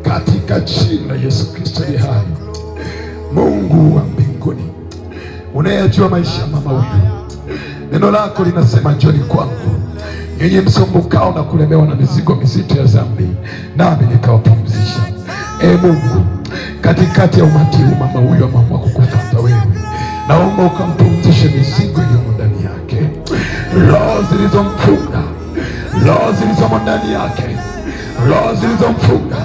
katika jina la Yesu Kristo aliye hai. Mungu wa mbinguni, unayejua maisha ya mama huyu, neno lako linasema njoni kwangu nyinyi msumbukao na kulemewa na mizigo mizito ya dhambi, nami nikawapumzisha. Mungu, katikati ya umati huu mama huyu ameamua kukufuata wewe, naomba ukampumzishe mizigo iliyomo ndani yake, roho zilizomfunga, roho zilizomo ndani yake, roho zilizomfunga,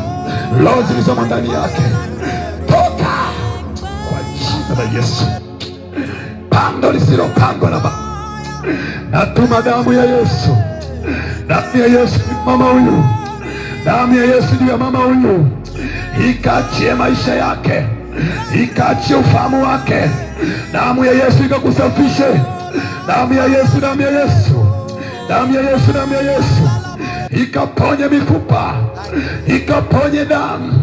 roho zilizomo ndani yake, toka kwa jina la Yesu. Pando lisilopangwa na Baba, natuma damu ya Yesu, damu ya Yesu mama huyu, damu ya Yesu juu ya mama huyu, ikaachie maisha yake, ikaachie ufahamu wake. Damu ya Yesu ikakusafishe, damu ya Yesu, damu ya Yesu, damu ya Yesu, damu ya Yesu ikaponye mifupa, ikaponye damu,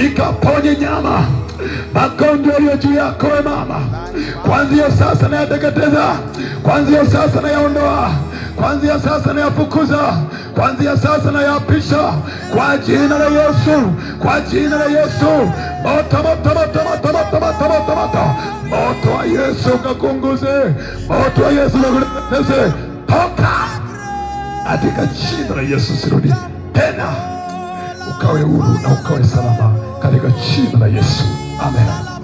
ikaponye nyama. Magonjwa yaliyo juu yako we mama, kuanzia sasa nayateketeza, kuanzia sasa nayaondoa, kuanzia sasa nayafukuza, kuanzia sasa nayapisha kwa jina la Yesu, kwa jina la Yesu. Moto, moto, moto, moto, moto, moto, moto, moto, moto wa Yesu ukakunguze, moto wa Yesu ukakuleteze. Toka katika jina la Yesu, sirudi tena, ukawe huru na ukawe salama katika jina la Yesu. Amen.